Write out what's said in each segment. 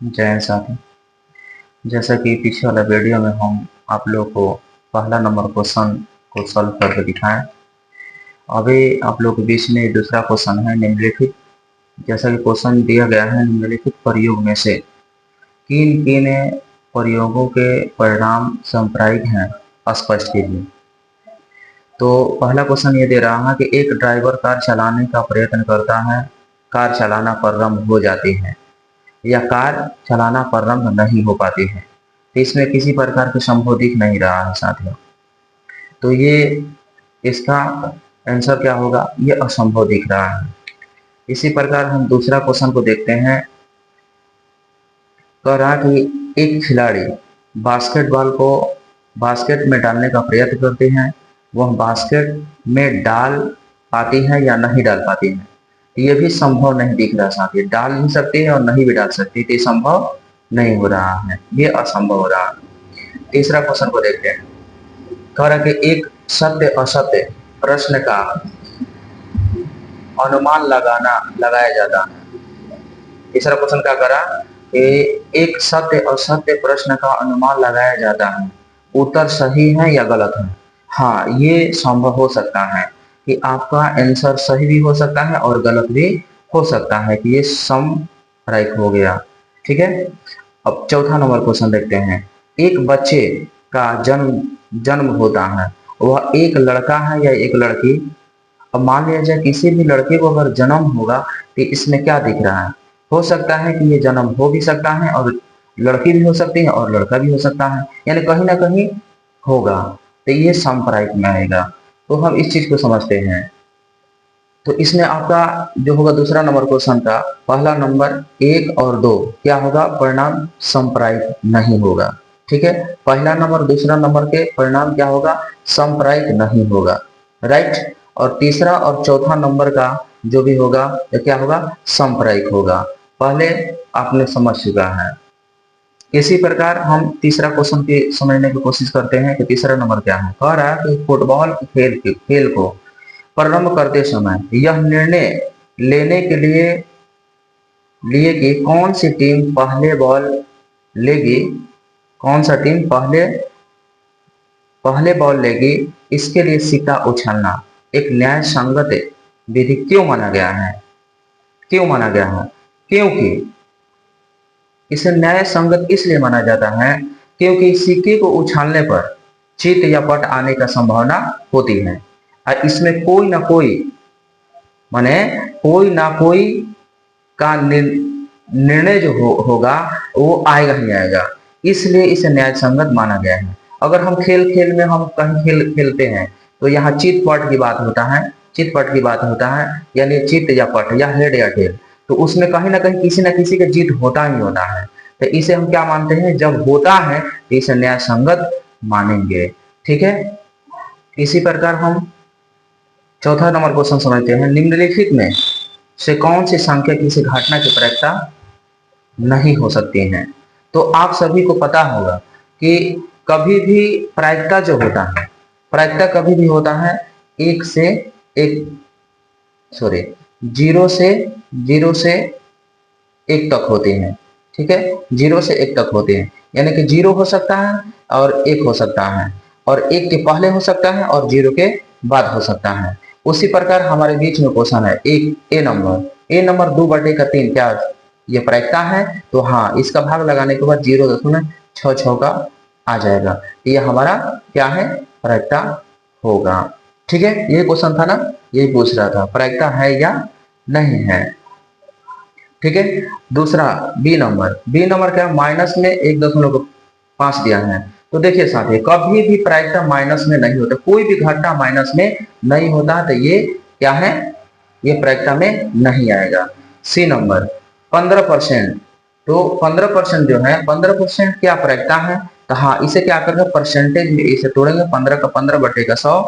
जय साथी। जैसा कि पीछे वाला वीडियो में हम आप लोग को पहला नंबर क्वेश्चन को सॉल्व करके दिखाएं। अभी आप लोग के बीच में दूसरा क्वेश्चन है निम्नलिखित। जैसा कि क्वेश्चन दिया गया है, निम्नलिखित प्रयोग में से किन किन प्रयोगों के परिणाम सांप्रदायिक हैं, स्पष्ट कीजिए। तो पहला क्वेश्चन ये दे रहा है कि एक ड्राइवर कार चलाने का प्रयत्न करता है, कार चलाना प्रारंभ हो जाती है या कार चलाना प्रारंभ नहीं हो पाती है। तो इसमें किसी प्रकार का संभव दिख नहीं रहा है साथियों। तो ये इसका आंसर क्या होगा, ये असंभव दिख रहा है। इसी प्रकार हम दूसरा क्वेश्चन को देखते हैं। कह रहा कि एक खिलाड़ी बास्केटबॉल को बास्केट में डालने का प्रयत्न करते हैं, वह बास्केट में डाल पाती है या नहीं डाल पाती है। ये भी संभव नहीं दिख रहा साथी, डाल भी सकती है और नहीं भी डाल सकती, तो ये संभव नहीं हो रहा है, ये असंभव हो रहा है। तीसरा क्वेश्चन को देखते हैं। कह रहा कि एक सत्य असत्य प्रश्न का अनुमान लगाया जाता है। तीसरा क्वेश्चन क्या करा कि एक सत्य असत्य प्रश्न का अनुमान लगाया जाता है, उत्तर सही है या गलत है। हाँ, ये संभव हो सकता है कि आपका आंसर सही भी हो सकता है और गलत भी हो सकता है, कि ये सम राइट हो गया। ठीक है। अब चौथा नंबर क्वेश्चन देखते हैं। एक बच्चे का जन्म जन्म होता है, वह एक लड़का है या एक लड़की। अब मान लिया जाए किसी भी लड़के को अगर जन्म होगा, तो इसमें क्या दिख रहा है, हो सकता है कि ये जन्म हो भी सकता है और लड़की भी हो सकती है और लड़का भी हो सकता है, यानी कहीं ना कहीं होगा, तो ये सांप्रदायिक में आएगा। तो हम इस चीज को समझते हैं। तो इसमें आपका जो होगा दूसरा नंबर क्वेश्चन का पहला नंबर 1 और 2 क्या होगा, परिणाम सांप्रदायिक नहीं होगा। ठीक है, पहला नंबर दूसरा नंबर के परिणाम क्या होगा, सांप्रदायिक नहीं होगा। राइट। और तीसरा और चौथा नंबर का जो भी होगा ये क्या होगा, सांप्रदायिक होगा। पहले आपने समझ चुका है। इसी प्रकार हम तीसरा क्वेश्चन की समझने की कोशिश करते हैं कि तीसरा नंबर क्या है। कह रहा है कि फुटबॉल खेल को प्रारंभ करते समय यह निर्णय लेने के लिए कि कौन सी टीम पहले बॉल लेगी, कौन सा टीम पहले पहले बॉल लेगी, इसके लिए सिक्का उछालना एक न्याय संगत विधि क्यों माना गया है। क्यों माना गया है, क्योंकि इसे न्याय संगत इसलिए माना जाता है क्योंकि सिक्के को उछालने पर चित या पट आने का संभावना होती है और इसमें कोई ना कोई माने कोई ना कोई का निर्णय जो होगा वो आएगा ही आएगा, इसलिए इसे न्याय संगत माना गया है। अगर हम खेल में हम कहीं खेलते हैं तो यहाँ चित पट की बात होता है, चित पट की बात होता है, यानी चित या पट या हेड या टेल, तो उसमें कहीं ना कहीं किसी ना किसी का जीत होता ही होता है। तो इसे हम क्या मानते हैं, जब होता है तो इसे न्याय संगत मानेंगे। ठीक है। इसी प्रकार हम चौथा नंबर क्वेश्चन समझते हैं। निम्नलिखित में से कौन सी संख्या किसी घटना की प्रायिकता नहीं हो सकती है। तो आप सभी को पता होगा कि कभी भी प्रायिकता जो होता है, प्रायिकता कभी भी होता है एक से एक सॉरी जीरो से एक तक होती है। ठीक है, 0 से 1 तक होते हैं, यानी कि 0 हो सकता है और 1 हो सकता है और 1 के पहले हो सकता है और 0 के बाद हो सकता है। उसी प्रकार हमारे बीच में क्वेश्चन है एक ए नंबर 2/3 क्या ये प्रायिकता है। तो हाँ, इसका भाग लगाने के बाद 0.66 का आ जाएगा, ये हमारा क्या है, प्रायिकता होगा। ठीक है, ये क्वेश्चन था ना, यही पूछ रहा था प्रायिकता है या नहीं है। ठीक है। दूसरा बी नंबर क्या, माइनस में 1.5 दिया है। तो देखिए साथी, कभी भी प्रायिकता माइनस में नहीं होता, कोई भी घटना माइनस में नहीं होता, तो ये क्या है, ये प्रायिकता में नहीं आएगा। सी नंबर 15%, तो 15% जो है 15% क्या प्रायिकता है। तो हाँ, इसे क्या करेंगे, परसेंटेज में इसे तोड़ेंगे, 15 का 15/100,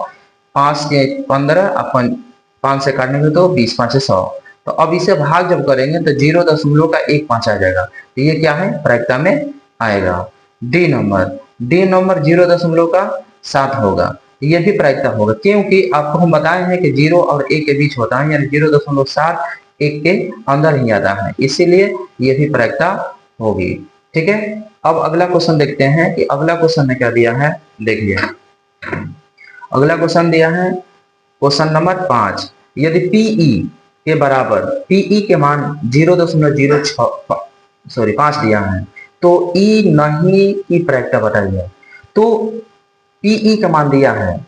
5 के 15 अपन 5 से काटने में तो 20 5 100। तो अब इसे भाग जब करेंगे तो 0.15 आ जाएगा, तो ये क्या है, प्रायिकता में आएगा। डी नंबर 0.7 होगा, ये भी प्रायिकता होगा, क्योंकि आपको हम बताए हैं कि 0 और 1 के बीच होता है, यानी 0.7 1 के अंदर ही आता है, इसीलिए ये भी प्रायिकता होगी। ठीक है, अब अगला क्वेश्चन देखते हैं कि अगला क्वेश्चन में क्या दिया है। देखिए अगला क्वेश्चन दिया है क्वेश्चन नंबर 5। यदि पीई के बराबर, पीई के मान 0.06 सॉरी 5 दिया है, तो ई नहीं की प्रायिकता बताइए। तो पीई का मान दिया है,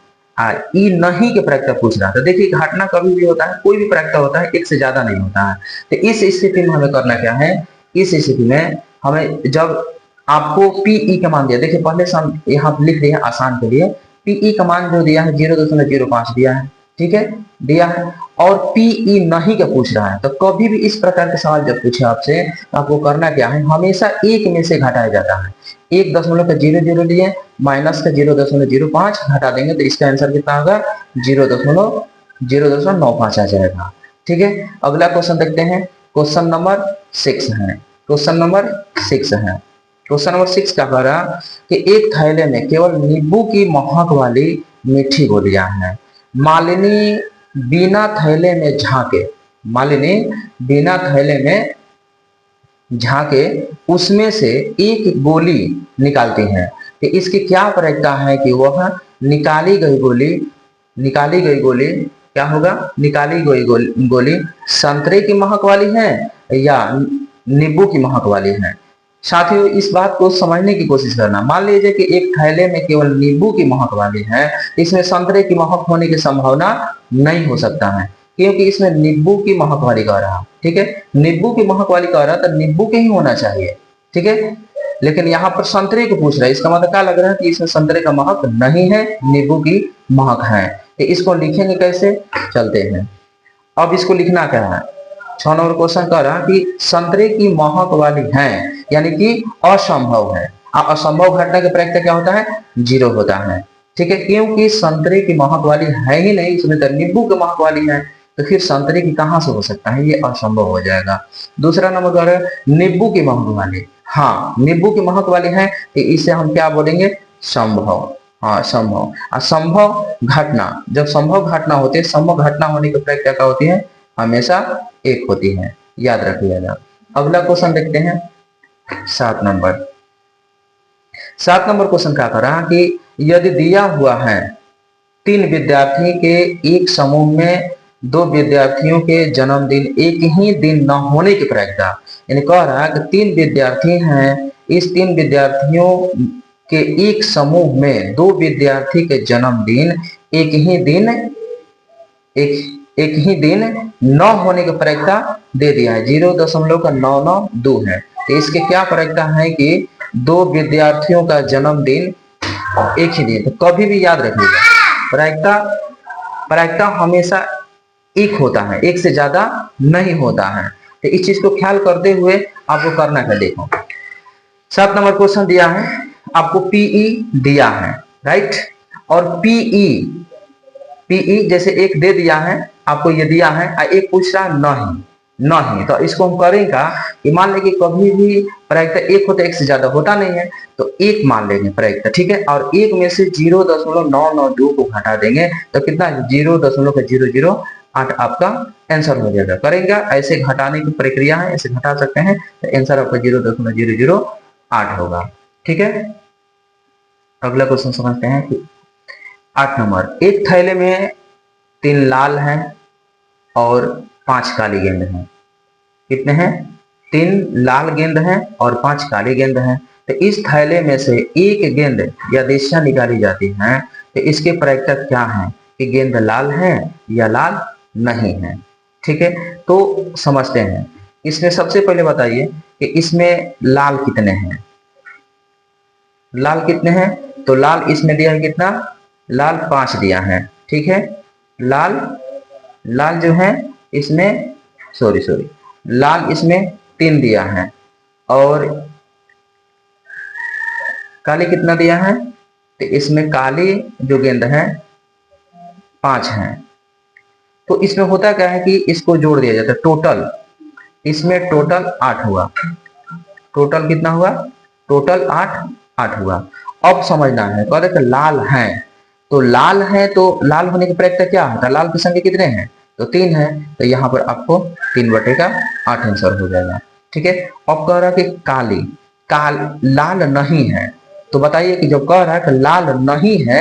ई नहीं के प्रायिकता पूछ रहा था। देखिए घटना कभी भी होता है, कोई भी प्रायिकता होता है, एक से ज्यादा नहीं होता है। तो इस स्थिति में हमें करना क्या है, इस स्थिति में हमें जब आपको पीई का मान दिया, देखिए पहले से हम यहाँ लिख दिए आसान के लिए, पीई का मान जो दिया है 0.05 दिया है। ठीक है, दिया है, और पीई नहीं का पूछ रहा है। तो कभी भी इस प्रकार के सवाल जब पूछे आपसे, तो आपको करना क्या है, हमेशा एक में से घटाया जाता है। 1.00 लिए माइनस का 0.05 घटा देंगे, तो इसका आंसर कितना होगा, 0.95 आ जाएगा। ठीक है, अगला क्वेश्चन देखते हैं, क्वेश्चन नंबर 6 है। क्वेश्चन नंबर 6 है, क्वेश्चन नंबर 6 क्या कह रहा कि एक थैले में केवल नींबू की महक वाली मीठी गोलियां हैं। मालिनी बिना थैले में झांके, मालिनी बिना थैले में झांके उसमें से एक गोली निकालती हैं। तो इसकी क्या प्रायिकता है कि वह निकाली गई गोली, निकाली गई गोली क्या होगा, निकाली गई गोली संतरे की महक वाली है या नींबू की महक वाली है। साथियों इस बात को समझने की कोशिश करना। मान लीजिए कि एक थैले में केवल नींबू की महक वाली है, इसमें संतरे की महक होने की संभावना नहीं हो सकता है, क्योंकि इसमें नींबू की महक वाली कह रहा। ठीक है, नींबू की महक वाली कह रहा, तो नींबू के ही होना चाहिए। ठीक है, लेकिन यहाँ पर संतरे को पूछ रहा है, इसका मतलब क्या लग रहा है कि इसमें संतरे का महक नहीं है, नींबू की महक है। तो इसको लिखेंगे कैसे, चलते हैं। अब इसको लिखना क्या है, 6 नंबर क्वेश्चन कह रहा कि संतरे की महक वाली है, यानी कि असंभव है। असंभव घटना की प्रायिकता क्या होता है, 0 होता है। ठीक है, क्योंकि संतरे की महक वाली है ही नहीं, इसमें तो नींबू की महक वाली है, तो फिर संतरे की कहां से हो सकता है, ये असंभव हो जाएगा। दूसरा नंबर कह रहा है नींबू की महक वाली, हाँ नींबू की महक वाली है, तो इसे हम क्या बोलेंगे, संभव। हाँ संभव। असंभव घटना, जब संभव घटना होती है, संभव घटना होने की प्रायिकता क्या होती है, हमेशा 1 होती है, याद रखिएगा। अगला क्वेश्चन देखते हैं 7 नंबर। 7 नंबर क्वेश्चन क्या कर रहा है कि यदि दिया हुआ है 3 विद्यार्थी के एक समूह में 2 विद्यार्थियों के जन्मदिन एक ही दिन न होने की प्रायिकता, यानी कह रहा है कि 3 विद्यार्थी हैं, इस 3 विद्यार्थियों के एक समूह में 2 विद्यार्थी के जन्मदिन एक ही दिन एक ही दिन न होने की प्रायिकता दे दिया है, 0.992 है। तो इसके क्या प्रायिकता है कि 2 विद्यार्थियों का जन्मदिन एक ही दिन। तो कभी भी याद रखिएगा, प्रायिकता प्रायिकता हमेशा 1 होता है, 1 से ज्यादा नहीं होता है। तो इस चीज को ख्याल करते हुए आपको करना है। देखो 7 नंबर क्वेश्चन दिया है आपको, पीई दिया है, राइट, और पीई जैसे एक दे दिया है आपको, ये दिया है, एक पूछ रहा नहीं नहीं, तो इसको हम करेंगे कि मान लेंगे कभी भी प्रायिकता 1 होता है, 1 से ज्यादा होता नहीं है, तो 1 मान लेंगे प्रायिकता। ठीक है, और 1 में से 0.992 को घटा देंगे, तो कितना 0.008 आपका आंसर हो जाएगा। करेंगे ऐसे घटाने की प्रक्रिया है, ऐसे घटा सकते हैं, तो आंसर आपका 0.008 होगा। ठीक है, अगला क्वेश्चन समझते हैं कि 8 नंबर। एक थैले में 3 लाल हैं और 5 काली गेंद हैं। कितने हैं, 3 लाल गेंद हैं और 5 काली गेंद हैं। तो इस थैले में से एक गेंद या दिशा निकाली जाती है, तो इसके प्रायिकता क्या है कि गेंद लाल है या लाल नहीं है। ठीक है, तो समझते हैं। इसमें सबसे पहले बताइए कि इसमें लाल कितने हैं, लाल कितने हैं, तो लाल इसमें दिया है कितना, लाल 5 दिया है। ठीक है, लाल लाल जो है इसमें सॉरी लाल इसमें 3 दिया है, और काली कितना दिया है, तो इसमें काली जो गेंद है 5 है। तो इसमें होता क्या है कि इसको जोड़ दिया जाता है, टोटल इसमें टोटल 8 हुआ, टोटल कितना हुआ, टोटल 8 हुआ। अब समझना है, कह रहे लाल है, तो लाल है, तो लाल होने की प्रायिकता क्या होता है, लाल की संख्या कितने हैं, तो 3 है, तो यहाँ पर आपको 3/8 आंसर हो जाएगा। ठीक है। अब कह रहा है कि काली, लाल नहीं है। तो बताइए कि जो कह रहा है कि लाल नहीं है,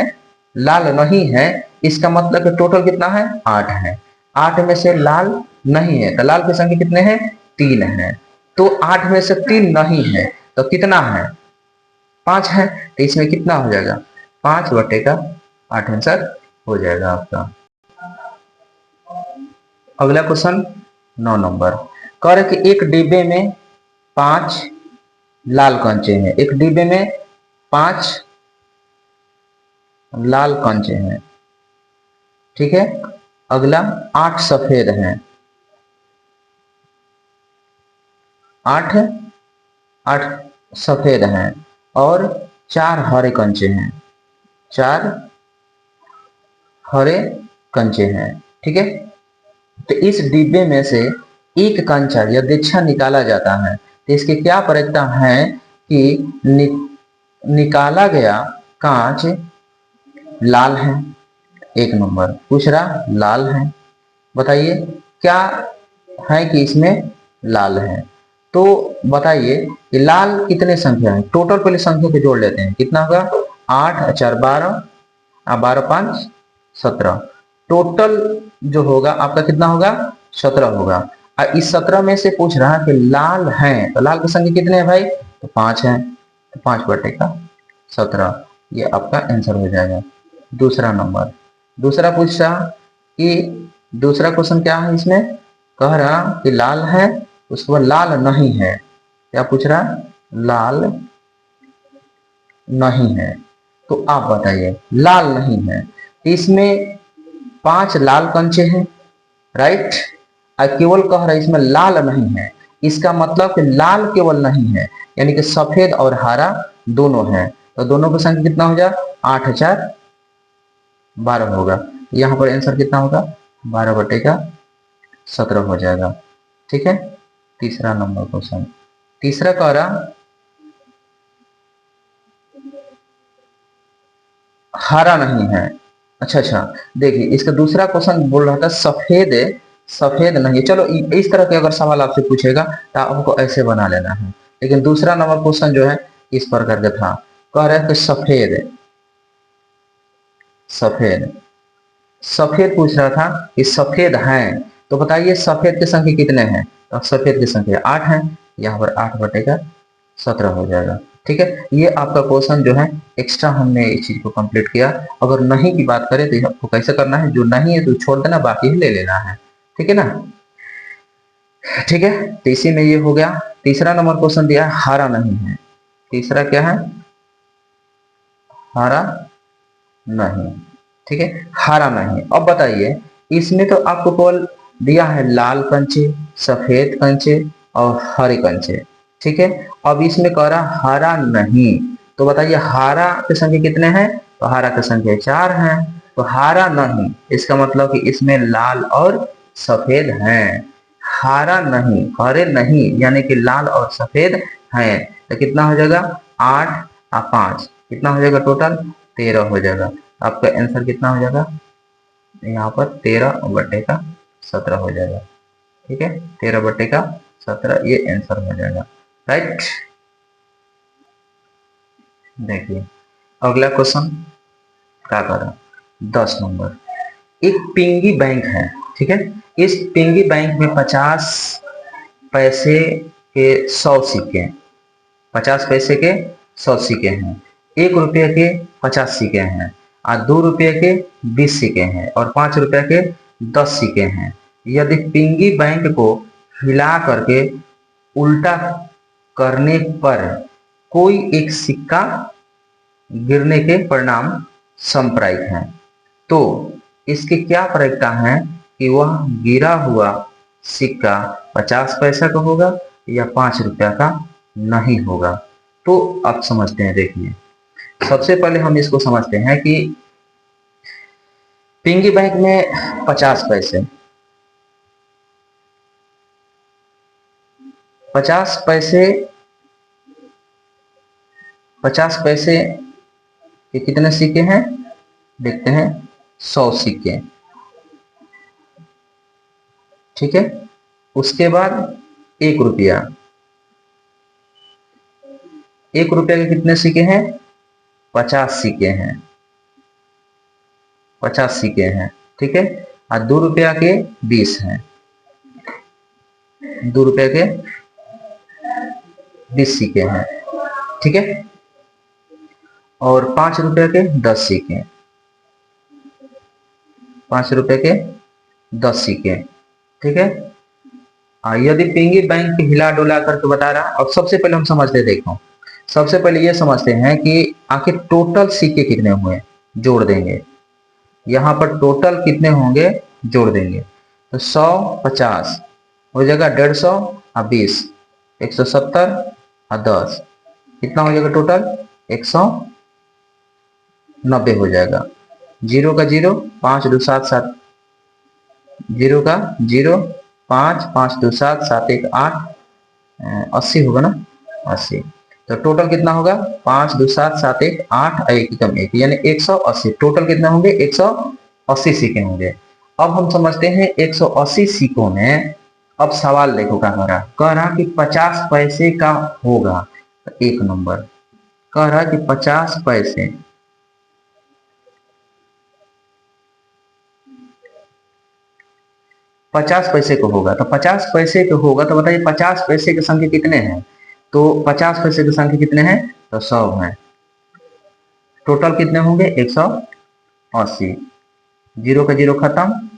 लाल नहीं है, इसका मतलब कि टोटल कितना है, 8 है। 8 में से लाल नहीं है तो लाल की संख्या कितने हैं, 3 है। तो 8 में से 3 नहीं है तो कितना है, 5 है। तो इसमें कितना हो जाएगा, 5/8 आंसर हो जाएगा आपका। अगला क्वेश्चन 9 नंबर, कह रहे कि एक डिब्बे में 5 लाल कंचे हैं, एक डिब्बे में 5 लाल कंचे हैं, ठीक है। अगला 8 सफेद हैं, 8 8 सफेद हैं और 4 हरे कंचे हैं, 4 हरे कंचे हैं, ठीक है। तो इस डिब्बे में से एक कंचा या दीक्षा निकाला जाता है, तो इसकी क्या प्रयोजन है कि निकाला गया कांच लाल है, 1 नंबर पूछ रहा लाल है। बताइए क्या है कि इसमें लाल है। तो बताइए कि लाल कितने संख्या है, टोटल पहले संख्या को जोड़ लेते हैं, कितना होगा, 8 4 12 और 12 5 17। टोटल जो होगा आपका कितना होगा, 17 होगा। और इस 17 में से पूछ रहा है कि लाल है, तो लाल की संख्या कितने हैं भाई, तो 5 है, तो 5/17 ये आपका आंसर हो जाएगा। दूसरा नंबर, दूसरा पूछ रहा कि दूसरा क्वेश्चन क्या है, इसमें कह रहा कि लाल है, उसके बाद लाल नहीं है, क्या पूछ रहा, लाल नहीं है। तो आप बताइए लाल नहीं है, इसमें 5 लाल कंचे हैं, राइट। और केवल कह रहा है इसमें लाल नहीं है, इसका मतलब कि लाल केवल नहीं है, यानी कि सफेद और हरा दोनों है। तो दोनों का संख्या कितना हो जाए, 8 4 12 होगा। यहाँ पर आंसर कितना होगा, 12/17 हो जाएगा, ठीक है। तीसरा नंबर क्वेश्चन, तीसरा कह रहा हरा नहीं है। अच्छा देखिए इसका दूसरा क्वेश्चन बोल रहा था सफेद, सफेद नहीं है। चलो इस तरह के अगर सवाल आपसे पूछेगा तो आपको ऐसे बना लेना है, लेकिन दूसरा नंबर क्वेश्चन जो है इस प्रकार का था, कह रहे थे सफेद, सफेद सफेद पूछ रहा था कि सफेद हैं। तो बताइए सफेद की संख्या कितने हैं, तो सफेद की संख्या 8 है, यहाँ पर 8/17 हो जाएगा, ठीक है। ये आपका क्वेश्चन जो है एक्स्ट्रा हमने इस चीज को कंप्लीट किया। अगर नहीं की बात करें तो आपको कैसे करना है, जो नहीं है तो छोड़ देना, बाकी ले लेना है, ठीक है ना। ठीक है, तो इसी में ये हो गया। तीसरा नंबर क्वेश्चन दिया है हरा नहीं है, तीसरा क्या है, हरा नहीं, ठीक है, हरा नहीं। अब बताइए इसमें तो आपको केवल दिया है लाल कंचे, सफेद कंचे और हरे कंचे, ठीक है। अब इसमें कह रहा हरा नहीं, तो बताइए हरा की संख्या कितने हैं, तो हरा की संख्या 4 है। तो हरा नहीं इसका मतलब कि इसमें लाल और सफेद हैं, हरा नहीं, हरे नहीं यानी कि लाल और सफेद हैं। तो कितना हो जाएगा, 8 और 5 कितना हो जाएगा, टोटल 13 हो जाएगा। आपका आंसर कितना हो जाएगा, यहाँ पर 13/17 हो जाएगा, ठीक है। 13/17 ये आंसर हो जाएगा, राइट। देखिए अगला क्वेश्चन क्या करा, 10 नंबर, एक पिंगी बैंक है, ठीक है। इस पिंगी बैंक में 50 पैसे के 100 सिक्के, 50 पैसे के 100 सिक्के हैं, 1 रुपये के 50 सिक्के हैं और 2 रुपये के 20 सिक्के हैं और 5 रुपये के 10 सिक्के हैं। यदि पिंगी बैंक को हिला करके उल्टा करने पर कोई एक सिक्का गिरने के परिणाम संप्रायिक हैं, तो इसकी क्या प्रायिकता है कि वह गिरा हुआ सिक्का 50 पैसा का होगा या 5 रुपया का नहीं होगा। तो आप समझते हैं, देखिए सबसे पहले हम इसको समझते हैं कि पिंगी बैंक में 50 पैसे, 50 पैसे, 50 पैसे के कितने सिक्के हैं, देखते हैं 100 सिक्के, ठीक है। उसके बाद 1 रुपया, 1 रुपया के कितने सिक्के हैं? 50 सिक्के हैं, 50 सिक्के हैं, ठीक है। और 2 रुपया के 20 हैं, 2 रुपया के 20 सिक्के हैं, ठीक है। और 5 रुपया के 10 सिक्के, 5 रुपए के 10 सिक्के, ठीक है। यदि पिंगी बैंक हिला डुला करके बता रहा, अब सबसे पहले हम समझते हैं, देखो सबसे पहले ये समझते हैं कि आखिर टोटल सिक्के कितने हुए, जोड़ देंगे। यहाँ पर टोटल कितने होंगे जोड़ देंगे, तो 100 50 हो जाएगा, 150 और 20 170 और 10 कितना हो जाएगा टोटल 190 हो जाएगा। 0 का 0 5 2 7 7, 0 का 0 5 5 2 7 7 1 8, 80 होगा ना, 80। तो टोटल कितना होगा 5 2 7 7 1 8 1 कम 1 यानी 180। टोटल कितने होंगे 180 सिक्के होंगे। अब हम समझते हैं 180 सिक्कों में, अब सवाल देखो क्या कह रहा कि 50 पैसे का होगा, तो 1 नंबर कह रहा कि 50 पैसे, 50 पैसे को होगा, तो 50 पैसे को होगा तो बताइए 50 पैसे की संख्या कितने हैं, तो 50 पैसे की संख्या कितने हैं, तो 100 है। टोटल कितने होंगे 180। 0 का 0 खत्म,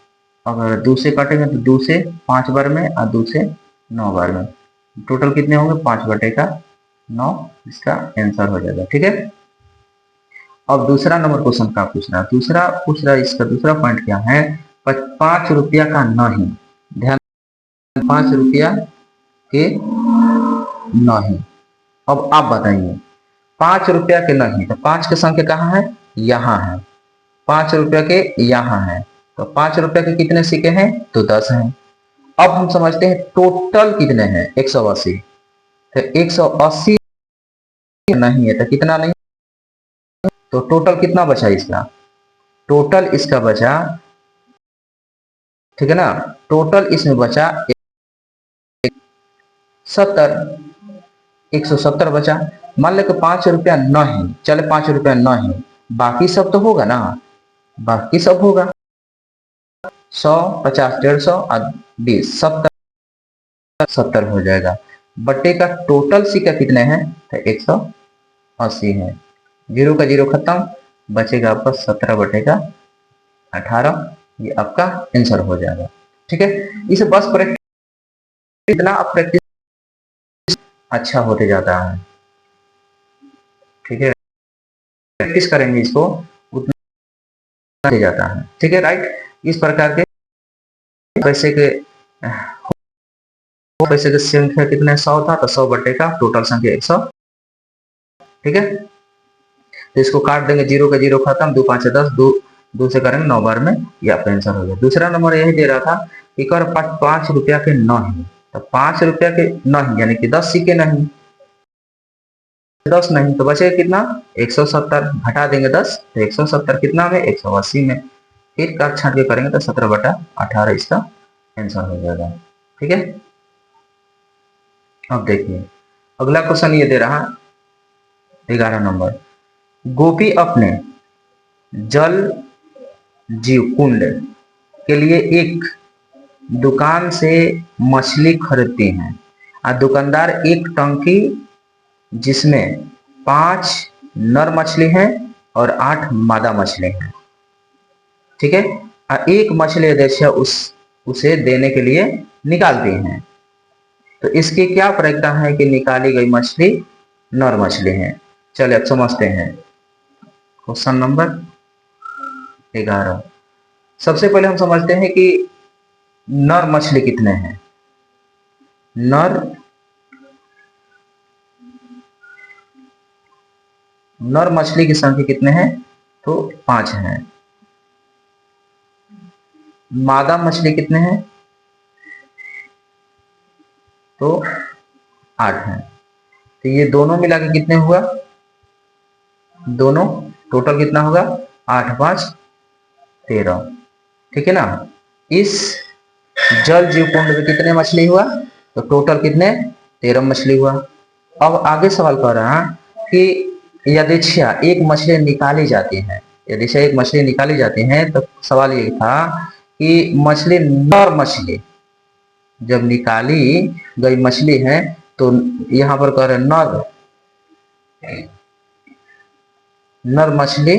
अगर 2 से काटेंगे तो 2 से 5 बार में और 2 से 9 बार में, टोटल कितने होंगे 5/9, इसका आंसर हो जाएगा, ठीक है। अब दूसरा नंबर क्वेश्चन का पूछ रहा है, इसका दूसरा पॉइंट क्या है, 5 रुपया का नहीं, ध्यान 5 रुपया के नहीं। अब आप बताइए 5 रुपया के नहीं, तो 5 की संख्या कहाँ है, यहाँ है, 5 रुपया के यहाँ है, तो 5 रुपया के कितने सिक्के हैं, तो 10 हैं। अब हम समझते हैं टोटल कितने हैं 180, तो 180 नहीं है तो कितना नहीं, तो टोटल कितना बचा इसका, टोटल इसका बचा, ठीक है ना, टोटल इसमें बचा 70, 170 बचा। मान लो कि 5 रुपया नहीं, चले 5 रुपया नहीं, बाकी सब तो होगा ना, बाकी सब होगा 100 50 150 और 20 70 हो जाएगा। बट्टे का टोटल सिक्का कितने हैं, तो 180 है। 0 का 0 खत्म, बचेगा आपका 17/18, ये आपका आंसर हो जाएगा, ठीक है। इसे बस प्रैक्टिस, इतना आप प्रैक्टिस अच्छा होते जाता है, ठीक है, प्रैक्टिस करेंगे इसको उतना हो जाता है, ठीक है, राइट। इस प्रकार के पैसे के संख्या कितने 100 था, तो 100 बटे का टोटल संख्या 100, ठीक है। तो इसको काट देंगे, 0 का 0 खत्म, 2 5 10, 2 से करेंगे 9 बार में, ये आपका आंसर हो गया। दूसरा नंबर यही दे रहा था कि कर 5 रुपया के नहीं, तो 5 रुपया के नहीं यानी कि 10 सिक्के नहीं, 10 नहीं, तो बचेगा कितना 170, घटा देंगे 10, तो 170 कितना में 180 में, फिर काट छाट के करेंगे तो 17/18 इसका आंसर हो जाएगा, ठीक है। अब देखिए अगला क्वेश्चन ये दे रहा 11 नंबर, गोपी अपने जल जीव कुंड के लिए एक दुकान से मछली खरीदती हैं, और दुकानदार एक टंकी जिसमें 5 नर मछली हैं और 8 मादा मछली हैं, ठीक है, और एक मछली अध्यक्ष उसे देने के लिए निकालती हैं, तो इसकी क्या प्रायिकता है कि निकाली गई मछली नर मछली है। चलिए अब समझते हैं क्वेश्चन नंबर 11। सबसे पहले हम समझते हैं कि नर मछली कितने हैं, नर मछली की संख्या कितने हैं, तो 5 हैं। मादा मछली कितने हैं, तो 8 हैं। तो ये दोनों मिला के कितने हुआ, दोनों टोटल कितना होगा 8 5 13, ठीक है ना। इस जल जीव कुंड में कितने मछली हुआ, तो टोटल कितने 13 मछली हुआ। अब आगे सवाल कर रहा है कि यदृच्छया एक मछली निकाली जाती है, यदृच्छया एक मछली निकाली जाती है, तो सवाल ये था कि मछली, नर मछली जब निकाली गई मछली है, तो यहाँ पर कह रहे नर, नर मछली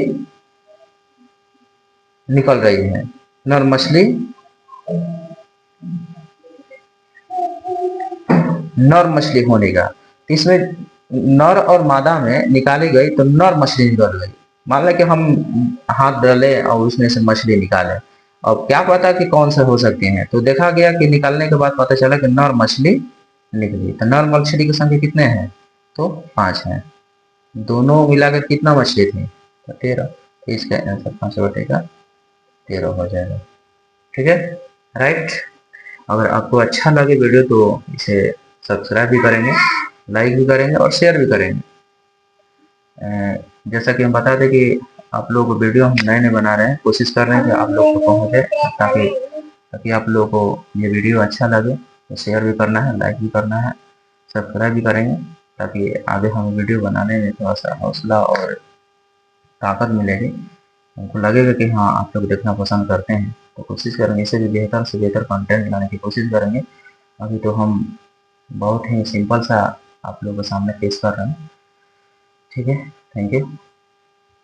निकल रही है, नर मछली, नर मछली होने का, तो इसमें नर और मादा में निकाली गई तो नर मछली निकल गई। मान लें कि हम हाथ डाले और उसमें से मछली निकाले, और क्या पता कि कौन से हो सकती हैं, तो देखा गया कि निकालने के बाद पता चला कि नर मछली निकली। तो नर मछली की संख्या कितने हैं, तो 5 है। दोनों मिलाकर कितना मछली थी, तो 13। तो इसका आंसर 5/13 हो जाएगा। ठीक है, राइट। अगर आपको अच्छा लगे वीडियो तो इसे सब्सक्राइब भी करेंगे, लाइक भी करेंगे और शेयर भी करेंगे। जैसा कि हम बता दें कि आप लोग वीडियो हम नए नए बना रहे हैं, कोशिश कर रहे हैं कि आप लोग को पहुँचे, ताकि ताकि आप लोगों को ये वीडियो अच्छा लगे, तो शेयर भी करना है, लाइक भी करना है, सब्सक्राइब भी करेंगे, ताकि आगे हम वीडियो बनाने में थोड़ा सा हौसला और ताकत मिलेगी। हमको लगेगा कि हाँ, आप लोग देखना पसंद करते हैं, तो कोशिश करेंगे इससे भी बेहतर से बेहतर कंटेंट लाने की कोशिश करेंगे। अभी तो हम बहुत ही सिंपल सा आप लोगों के सामने पेश कर रहे हैं। ठीक है, थैंक यू।